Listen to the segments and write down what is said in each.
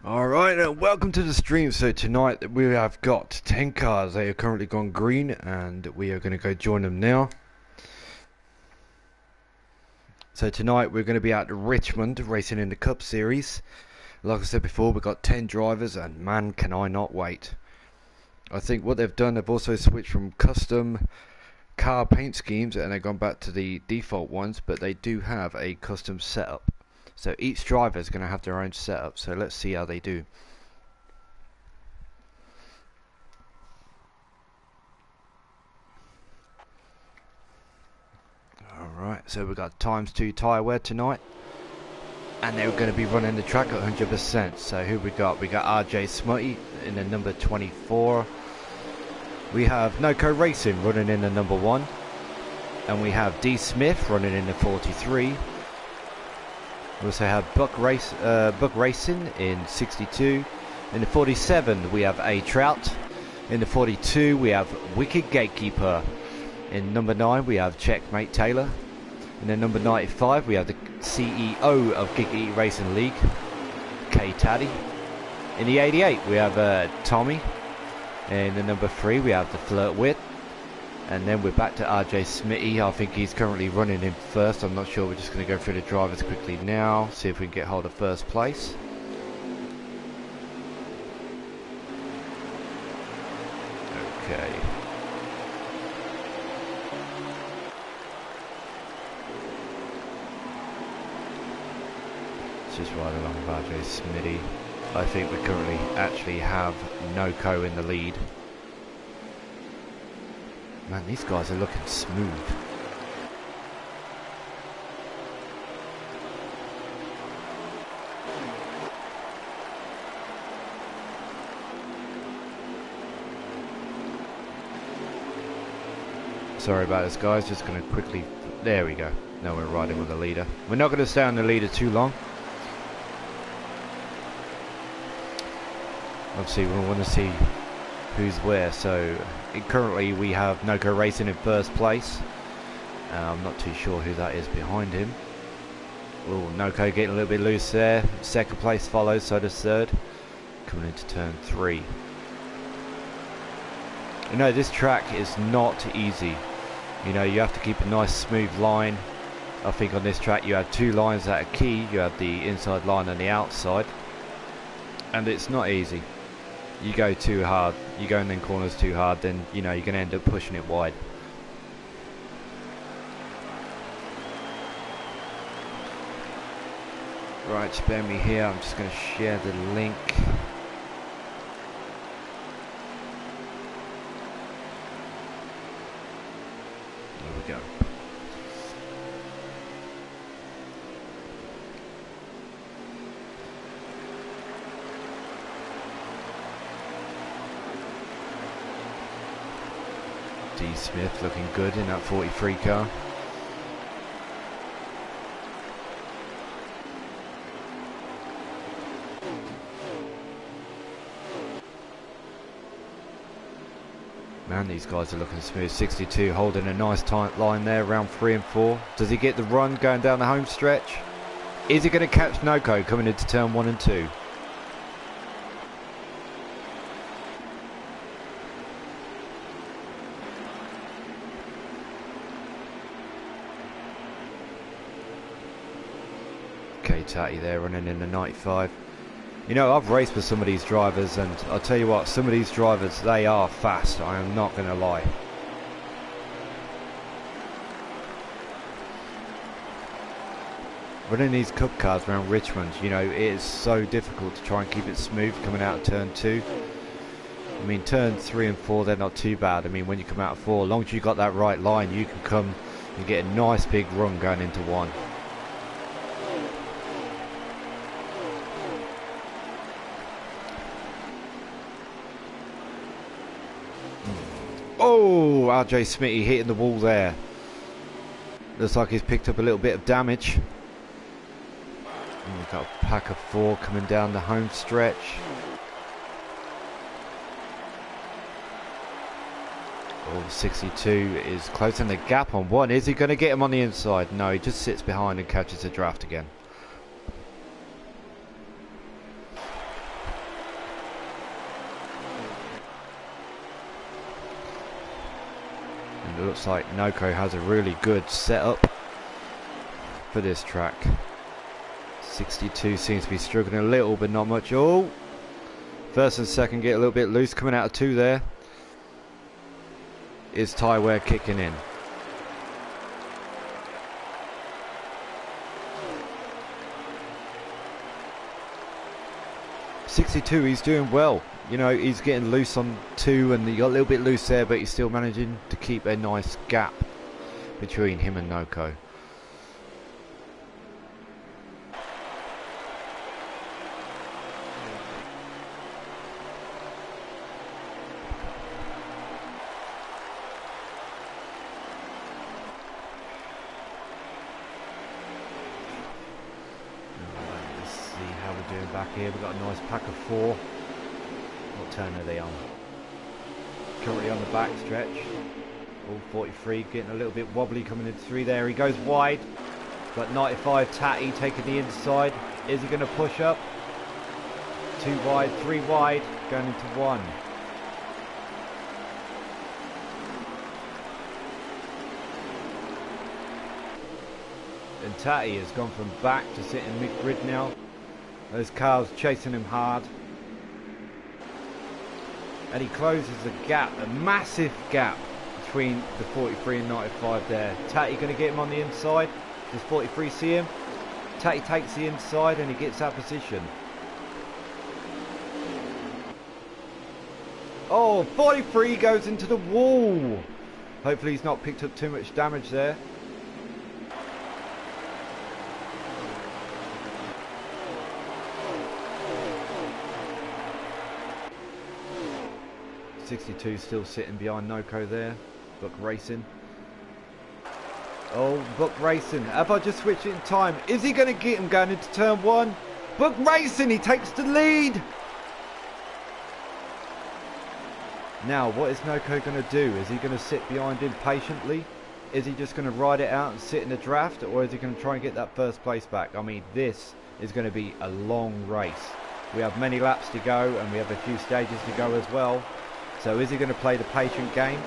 Alright, welcome to the stream. So tonight we have got 10 cars. They are currently gone green and we are going to go join them now. So tonight we're going to be at Richmond racing in the Cup Series. Like I said before, we've got 10 drivers and man can I not wait. I think what they've done, they've also switched from custom car paint schemes and they've gone back to the default ones, but they do have a custom setup. So each driver is going to have their own setup, so let's see how they do. Alright, so we've got ×2 tyre wear tonight. And they're going to be running the track at 100%. So who we got? We got RJ Smutty in the number 24. We have GRL Racing running in the number 1. And we have D Smith running in the 43. We also have Buck Racing in 62. In the 47 we have A Trout. In the 42 we have Wicked Gatekeeper. In number 9 we have Checkmate Taylor. In the number 95 we have the CEO of Giggity Racing League, K Taddy. In the 88 we have Tommy. In the number 3 we have the Flirt Wit. And then we're back to RJ Smitty. I think he's currently running in first. I'm not sure. We're just going to go through the drivers quickly now. See if we can get hold of first place. Okay. Let's just ride along with RJ Smitty. I think we currently actually have Noco in the lead. Man, these guys are looking smooth. Sorry about this, guys. Just going to quickly... There we go. Now we're riding with the leader. We're not going to stay on the leader too long. Obviously, we want to see who's where. So currently we have GRL Racing in first place. I'm not too sure who that is behind him. Oh, Noco getting a little bit loose there. Second place follows, so does third. Coming into turn 3. You know, this track is not easy. You know, you have to keep a nice smooth line. I think on this track you have 2 lines that are key. You have the inside line and the outside. And it's not easy. You go too hard, you go in them corners too hard, then you know you're going to end up pushing it wide. Right, spare me here. I'm just going to share the link. There we go. D Smith looking good in that 43 car. Man, these guys are looking smooth. 62 holding a nice tight line there, round 3 and 4. Does he get the run going down the home stretch? Is he going to catch Noco coming into turn 1 and 2? Tatty there running in the 95. You know, I've raced with some of these drivers and I'll tell you what, some of these drivers, they are fast. I am not going to lie. Running these cup cars around Richmond, you know, it is so difficult to try and keep it smooth coming out of turn 2. I mean, turn 3 and 4, they're not too bad. I mean, when you come out of 4, as long as you got that right line, you can come and get a nice big run going into 1. Oh, RJ Smitty hitting the wall there. Looks like he's picked up a little bit of damage. And we've got a pack of 4 coming down the home stretch. Oh, 62 is closing the gap on 1. Is he going to get him on the inside? No, he just sits behind and catches a draft again. looks like Noko has a really good setup for this track. 62 seems to be struggling a little, but not much. Oh, first and second get a little bit loose, coming out of 2 there. Is tyre wear kicking in? .62, he's doing well. You know, he's getting loose on 2 and he got a little bit loose there, but he's still managing to keep a nice gap between him and Noko. Back here, we've got a nice pack of 4. What turn are they on? Currently on the back stretch. All 43 getting a little bit wobbly coming into 3 there. He goes wide. Got 95 Tatty taking the inside. Is he going to push up? 2 wide, 3 wide, going into 1. And Tatty has gone from back to sitting mid-grid now. Those cars chasing him hard. And he closes a gap, a massive gap between the 43 and 95 there. Tatty going to get him on the inside. Does 43 see him? Tatty takes the inside and he gets that position. Oh, 43 goes into the wall. Hopefully he's not picked up too much damage there. 62 still sitting behind Noko there. Robbie-Racing. Oh, Robbie-Racing. Have I just switched it in time? Is he going to get him going into turn 1? Robbie-Racing, he takes the lead. Now, what is Noko going to do? Is he going to sit behind him patiently? Is he just going to ride it out and sit in the draft? Or is he going to try and get that first place back? I mean, this is going to be a long race. We have many laps to go and we have a few stages to go as well. So is he going to play the patient game?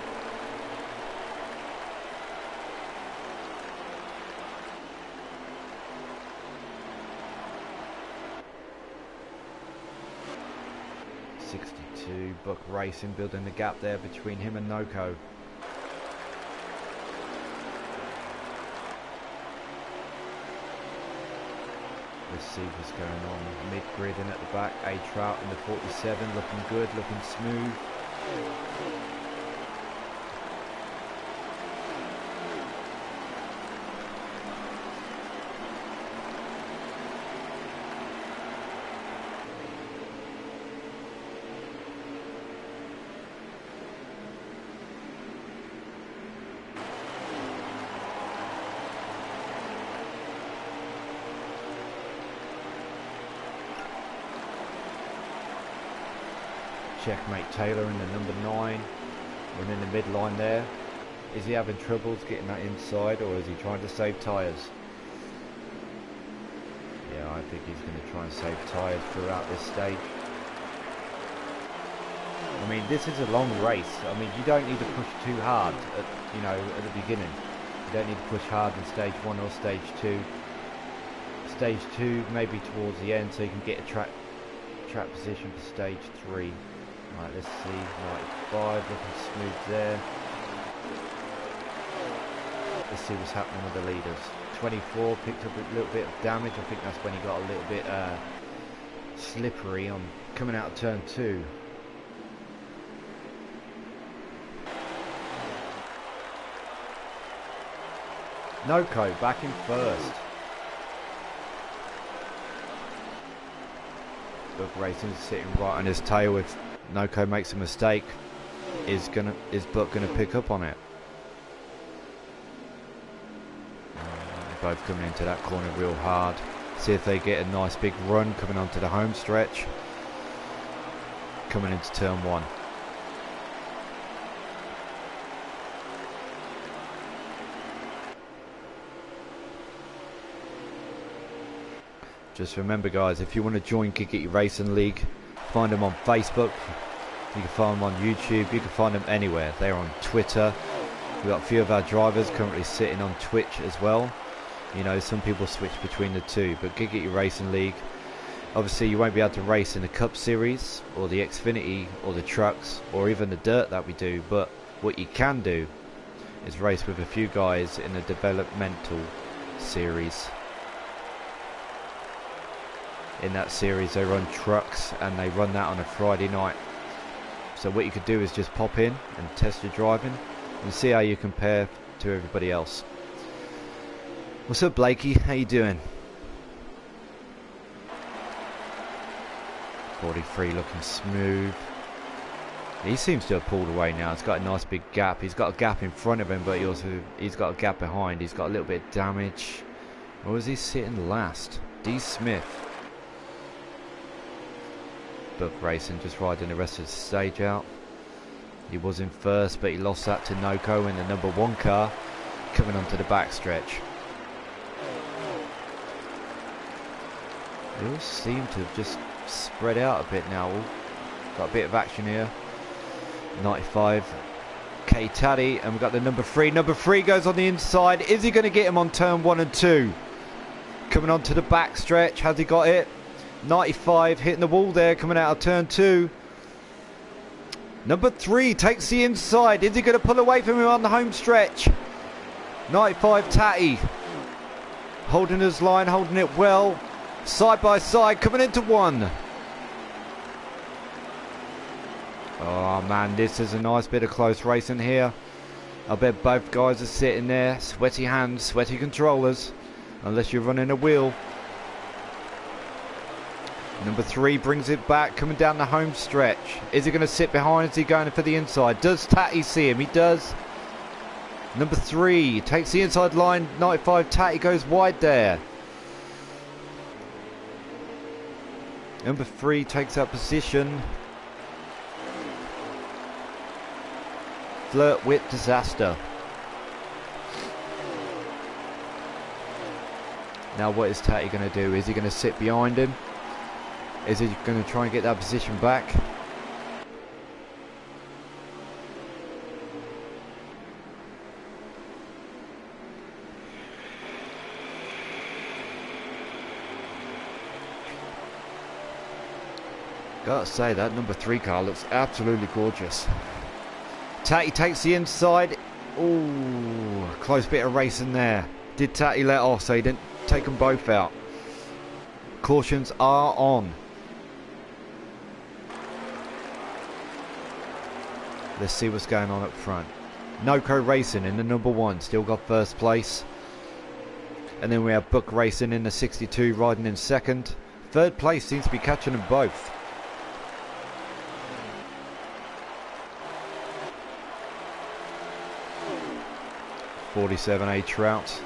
Robbie-Racing building the gap there between him and Noko. Let's see what's going on. Mid-grid in at the back. A-Trout in the 47, looking good, looking smooth. Checkmate Taylor in the number 9, running the midline there. Is he having troubles getting that inside, or is he trying to save tyres? Yeah, I think he's going to try and save tyres throughout this stage. I mean, this is a long race. I mean, you don't need to push too hard at the beginning. You don't need to push hard in stage 1 or stage 2. Stage 2 maybe towards the end, so you can get a track position for stage 3. Right, let's see, 95, looking smooth there. Let's see what's happening with the leaders. 24 picked up a little bit of damage. I think that's when he got a little bit slippery on coming out of turn 2. Noko back in first. Robbie-Racing's sitting right on his tail. If Noko makes a mistake, is Buck gonna pick up on it? Both coming into that corner real hard. See if they get a nice big run coming onto the home stretch. Coming into turn 1. Just remember, guys, if you want to join Giggity Racing League, find them on Facebook. You can find them on YouTube. You can find them anywhere. They're on Twitter. We've got a few of our drivers currently sitting on Twitch as well. You know, some people switch between the two, but GRL Racing League, obviously you won't be able to race in the Cup Series or the Xfinity or the trucks or even the dirt that we do, but what you can do is race with a few guys in the developmental series. In that series they run trucks and they run that on a Friday night. So what you could do is just pop in and test your driving and see how you compare to everybody else. What's up, Blakey? How you doing? 43 looking smooth. He seems to have pulled away now. It's got a nice big gap. He's got a gap in front of him, but he's got a gap behind. He's got a little bit of damage. Or was he sitting last? D. Smith. Buck Racing just riding the rest of the stage out. He was in first, but he lost that to Noko in the number 1 car coming onto the back stretch. They all seem to have just spread out a bit now. Got a bit of action here. 95 K Taddy, and we've got the number 3. Number 3 goes on the inside. Is he going to get him on turn 1 and 2? Coming onto the back stretch. Has he got it? 95 hitting the wall there, coming out of turn 2. Number 3 takes the inside. Is he going to pull away from him on the home stretch? 95 Tatty holding his line, holding it well. Side by side, coming into 1. Oh man, this is a nice bit of close racing here. I bet both guys are sitting there, sweaty hands, sweaty controllers, unless you're running a wheel. Number 3 brings it back, coming down the home stretch. Is he going to sit behind? Is he going for the inside? Does Tatty see him? He does. Number 3 takes the inside line. 95 Tatty goes wide there. Number 3 takes that position. Flirt with disaster. Now what is Tatty going to do? Is he going to sit behind him? Is he going to try and get that position back? Gotta say, that number 3 car looks absolutely gorgeous. Tatty takes the inside. Ooh, close bit of racing there. Did Tatty let off so he didn't take them both out? Cautions are on. Let's see what's going on up front. Noko Racing in the number 1, still got first place. And then we have Buck Racing in the 62 riding in second. Third place seems to be catching them both. A Trout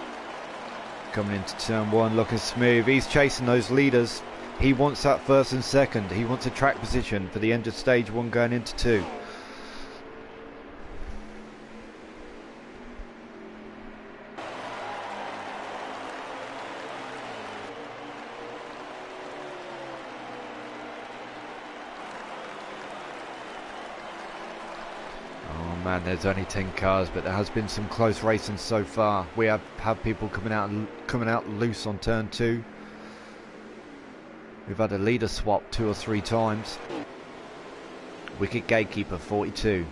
coming into turn 1 looking smooth. He's chasing those leaders. He wants that first and second. He wants a track position for the end of stage 1 going into 2. Man, there's only 10 cars, but there has been some close racing so far. We have people coming out loose on turn 2. We've had a leader swap 2 or 3 times. Wicket Gatekeeper 42.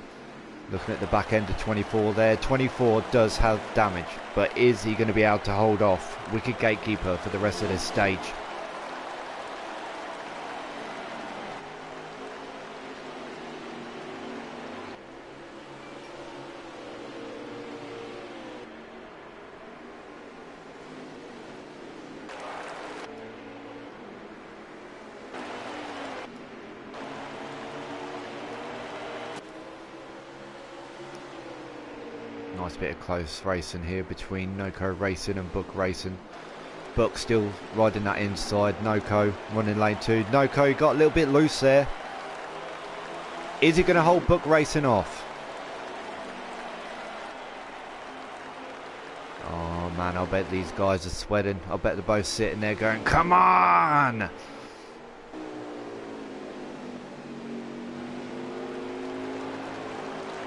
Looking at the back end of 24 there. 24 does have damage, but is he going to be able to hold off Wicket Gatekeeper for the rest of this stage? Nice bit of close racing here between Noko Racing and Buck Racing. Buck still riding that inside. Noko running lane 2. Noko got a little bit loose there. Is he going to hold Buck Racing off? Oh man, I bet these guys are sweating. I bet they're both sitting there going, come on!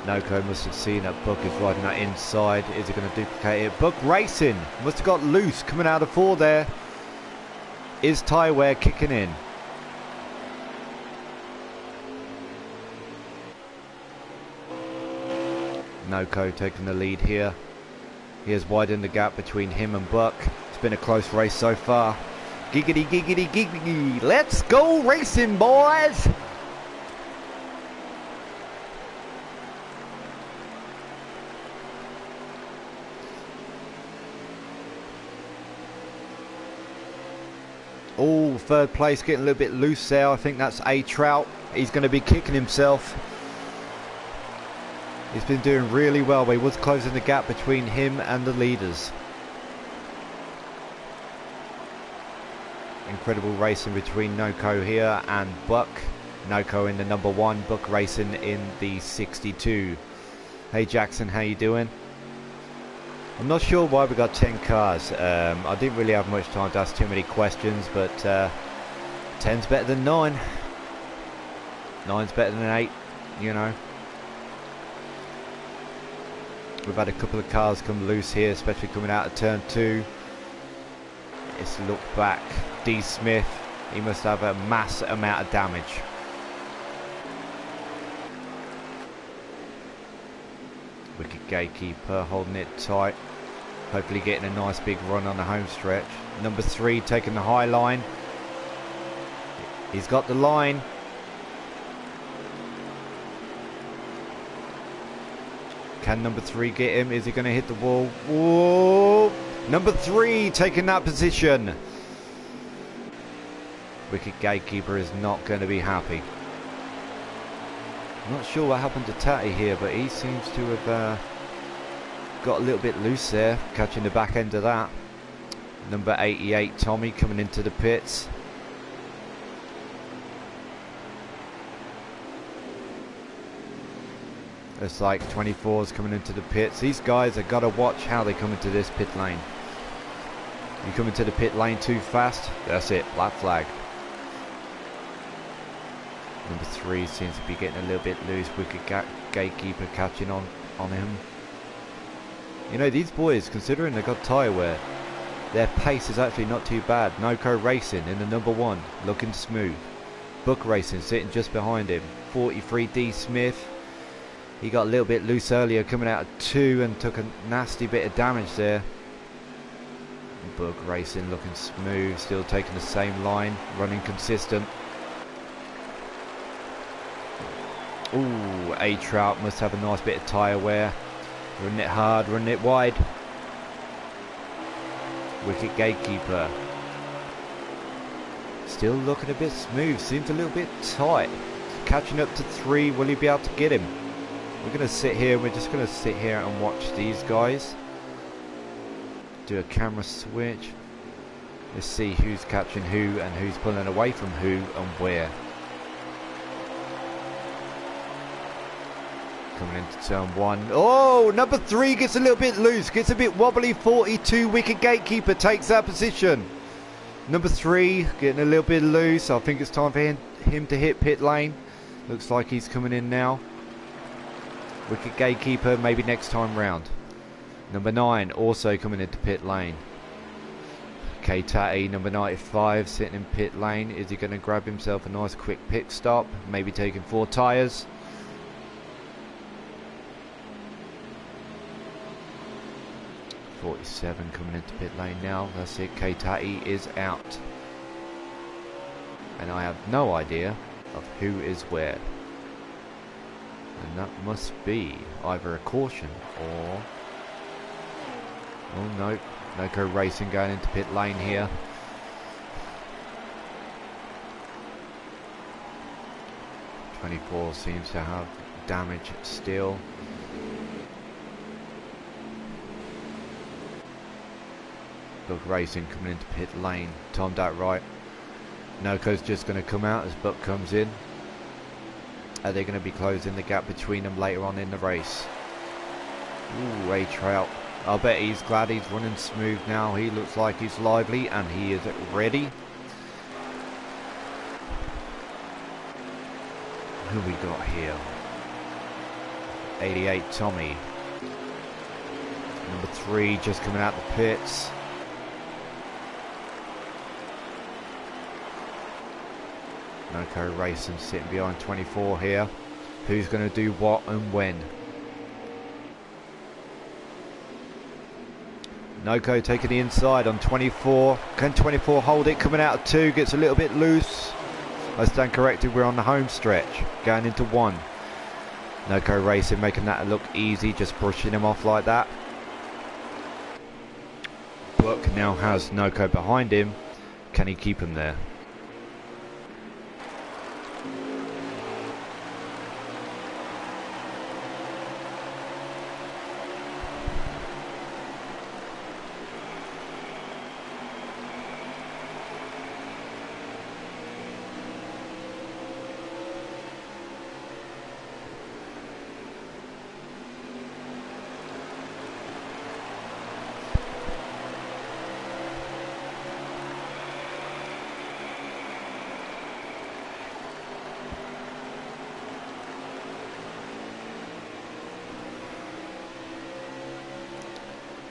Noko must have seen that Buck is riding that inside. Is he going to duplicate it? Buck Racing must have got loose coming out of 4 there. Is tyre wear kicking in? Noko taking the lead here. He has widened the gap between him and Buck. It's been a close race so far. Giggity, giggity, giggity. Let's go racing, boys! Oh, 3rd place getting a little bit loose there. I think that's A Trout. He's going to be kicking himself. He's been doing really well, but he was closing the gap between him and the leaders. Incredible racing between Noko here and Buck. Noko in the number 1, Buck Racing in the 62. Hey Jackson, how you doing? I'm not sure why we got 10 cars. I didn't really have much time to ask too many questions, but 10's better than 9. 9's better than 8, you know. We've had a couple of cars come loose here, especially coming out of turn 2. Let's look back. D. Smith, he must have a mass amount of damage. Wicked Gatekeeper holding it tight. Hopefully getting a nice big run on the home stretch. Number 3 taking the high line. He's got the line. Can number 3 get him? Is he going to hit the wall? Whoa! Number 3 taking that position. Wicked Gatekeeper is not going to be happy. I'm not sure what happened to Tatty here, but he seems to have got a little bit loose there, catching the back end of that. Number 88 Tommy coming into the pits. It's like 24's coming into the pits. These guys have got to watch how they come into this pit lane. You come into the pit lane too fast, that's it, black flag. Number 3 seems to be getting a little bit loose. Wicked Gatekeeper catching on him. You know, these boys, considering they've got tyre wear, their pace is actually not too bad. Noko Racing in the number 1, looking smooth. Buck Racing sitting just behind him. 43 D. Smith. He got a little bit loose earlier coming out of 2 and took a nasty bit of damage there. Buck Racing looking smooth, still taking the same line, running consistent. Ooh, A Trout must have a nice bit of tyre wear. Running it hard, running it wide. Wicked Gatekeeper. Still looking a bit smooth, seems a little bit tight. Catching up to 3, will he be able to get him? We're going to sit here, we're just going to sit here and watch these guys. Do a camera switch. Let's see who's catching who and who's pulling away from who and where. Coming into turn 1. Oh, number 3 gets a little bit loose, gets a bit wobbly. 42 Wicked Gatekeeper takes that position. Number 3 getting a little bit loose. I think it's time for him to hit pit lane. Looks like he's coming in now. Wicked Gatekeeper maybe next time round. Number 9 also coming into pit lane. K-Tatty, number 95, sitting in pit lane. Is he going to grab himself a nice quick pit stop? Maybe taking 4 tyres. .47 coming into pit lane now. That's it, K-Tatty is out. And I have no idea of who is where. And that must be either a caution or... Oh no, Noko Racing going into pit lane here. .24 seems to have damage still. Buck Racing coming into pit lane, timed out right. Noko's just going to come out as Buck comes in. Are they going to be closing the gap between them later on in the race? Ooh, A Trout. I'll bet he's glad he's running smooth now. He looks like he's lively and he is ready. Who we got here? 88 Tommy. Number 3 just coming out the pits. Noco Racing sitting behind 24 here. Who's going to do what and when? Noco taking the inside on 24. Can 24 hold it? Coming out of 2, gets a little bit loose. I stand corrected, we're on the home stretch, going into 1. Noco Racing making that look easy, just pushing him off like that. Buck now has Noco behind him. Can he keep him there?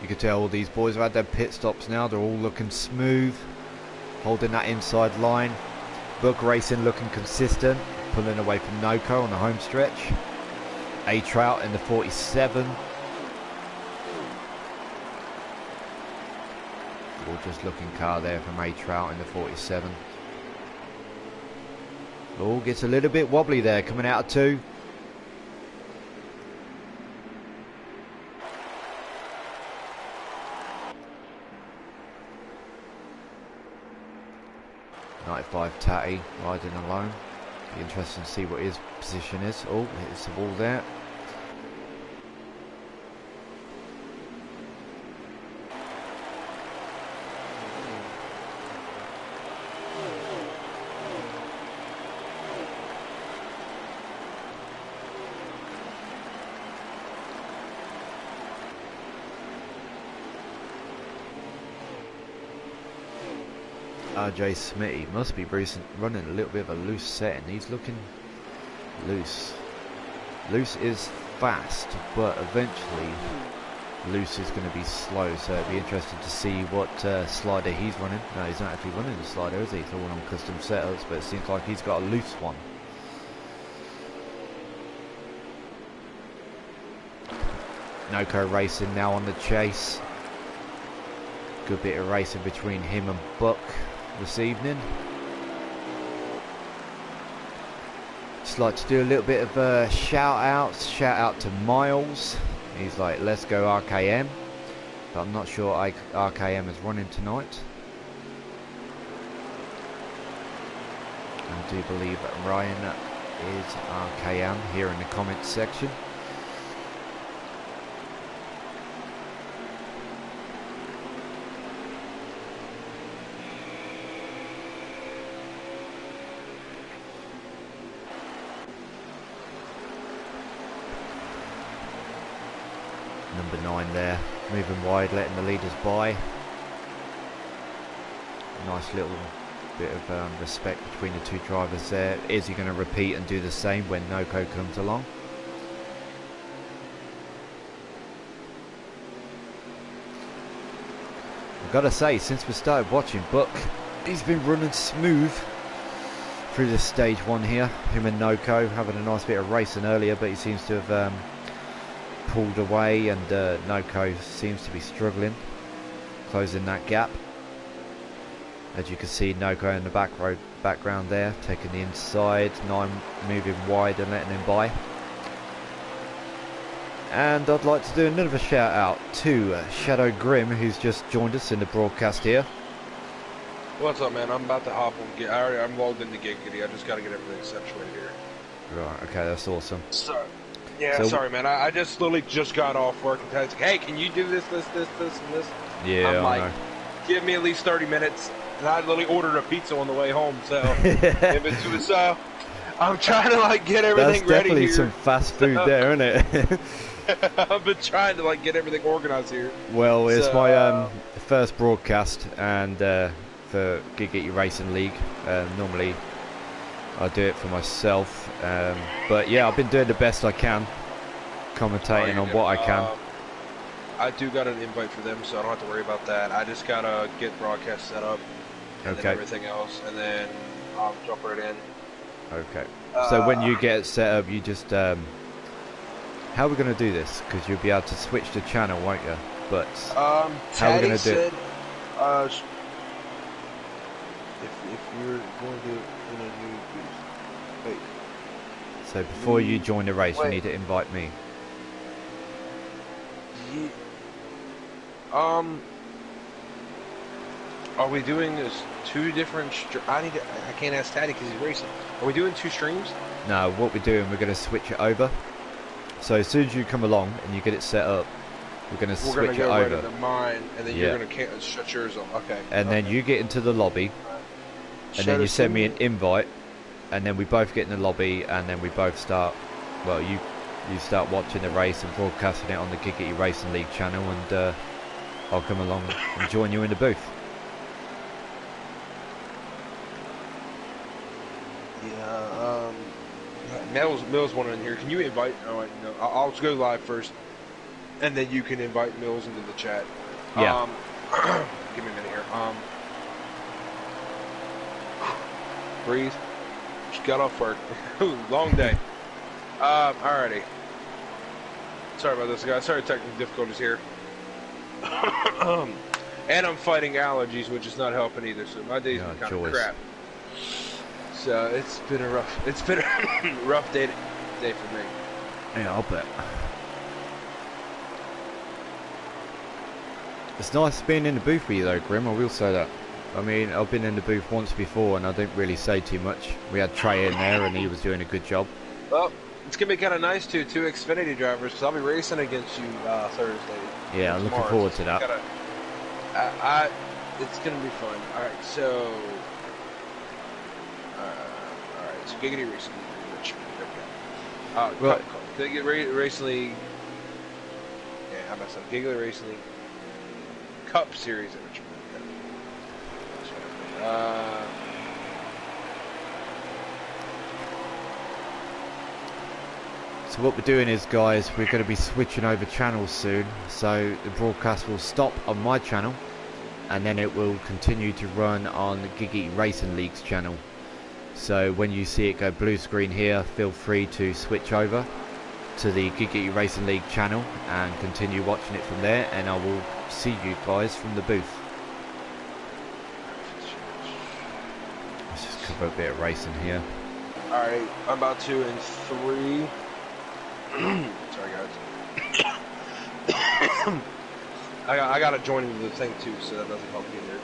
You can tell all these boys have had their pit stops now. They're all looking smooth, holding that inside line. Book Racing looking consistent, pulling away from Noco on the home stretch. A-Trout in the 47. Gorgeous looking car there from A-Trout in the 47. Oh, gets a little bit wobbly there, coming out of 2. Tatty riding alone. Be interesting to see what his position is. Oh, hits the wall there. RJ Smitty must be running a little bit of a loose setting. He's looking loose. Loose is fast, but eventually loose is going to be slow, so it'd be interesting to see what slider he's running. No, he's not actually running the slider, is he? He's all on custom setups, but it seems like he's got a loose one. Noco Racing now on the chase. Good bit of racing between him and Buck this evening. Just like to do a little bit of shout outs. Shout out to Miles. He's like, let's go RKM. But I'm not sure RKM is running tonight. I do believe that Ryan is RKM here in the comments section. Number 9 there, moving wide, letting the leaders by. Nice little bit of respect between the two drivers there. Is he going to repeat and do the same when Noco comes along? I've got to say, since we started watching Buck, he's been running smooth through this stage 1 here. Him and Noco having a nice bit of racing earlier, but he seems to have pulled away, and Noco seems to be struggling closing that gap. As you can see, Noco in the background there, taking the inside, 9 moving wide and letting him by. And I'd like to do another shout out to Shadow Grim, who's just joined us in the broadcast here. What's up, man? I'm about to hop on. I'm logged into Giggity. I just got to get everything situated here. Right, okay, that's awesome. Sorry, man. I just literally just got off work and it's like, hey, can you do this, and this? Yeah, I'm I like, know. give me at least 30 minutes. And I literally ordered a pizza on the way home, so I'm trying to like get everything ready. That's definitely here. some fast food there, isn't it? I've been trying to like get everything organized here. Well, it's my first broadcast, and for Giggity Racing League. Normally I do it for myself, but yeah, I've been doing the best I can, commentating on good. what I can. I do got an invite for them, so I don't have to worry about that. I just gotta get broadcast set up, and then everything else, and then I'll jump right in. Okay. So when you get it set up, you just how are we going to do this? Because you'll be able to switch the channel, won't you? But how are we going to do it? If you're going to wait. So before you join the race, you need to invite me. Are we doing this two different? I can't ask Taddy because he's racing. Are we doing two streams? No, what we're doing, we're going to switch it over. So as soon as you come along and you get it set up, we're going to switch it over. Right into mine, and then you're going to shut yours off. Okay. And then you get into the lobby, and then you send me an invite, and then we both get in the lobby, and then we both start. Well, you start watching the race and broadcasting it on the GRL League channel, and I'll come along and join you in the booth. Yeah. Mills wanted in here. Can you invite? Oh, no. I'll go live first, and then you can invite Mills into the chat. Yeah. Give me a minute here. Breathe. Just got off work. Long day. Alrighty. Sorry about this, guys. Sorry, technical difficulties here. And I'm fighting allergies, which is not helping either. So my day's been kind of crap. So it's been a rough day for me. Yeah, I'll bet. It's nice being in the booth with you though, Grim, I will say that. I mean, I've been in the booth once before and I didn't really say too much. We had Trey in there and he was doing a good job. Well, it's going to be kind of nice too, two Xfinity drivers, because I'll be racing against you Thursday. Yeah, I'm looking forward to that. It's going to be fun. Alright, so... So Giggity Racing League Richmond. Okay. Giggity Racing League. Yeah, I messed up. Giggity Racing League Cup Series at Richmond. So what we're doing is, guys, we're going to be switching over channels soon. So the broadcast will stop on my channel, and then it will continue to run on the Giggity Racing League's channel. So when you see it go blue screen here, feel free to switch over to the Giggity Racing League channel and continue watching it from there, and I will see you guys from the booth. Let's just cover a bit of racing here. Alright, I'm about to in 3. Sorry guys. I gotta join into the thing too, so that doesn't help either.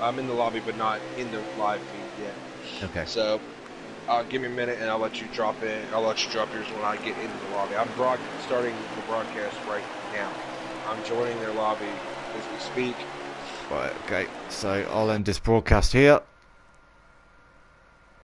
I'm in the lobby, but not in the live feed yet. Okay. So, give me a minute, and I'll let you drop in. I'll let you drop yours when I get into the lobby. I'm starting the broadcast right now. I'm joining their lobby as we speak. Right. Okay. So I'll end this broadcast here.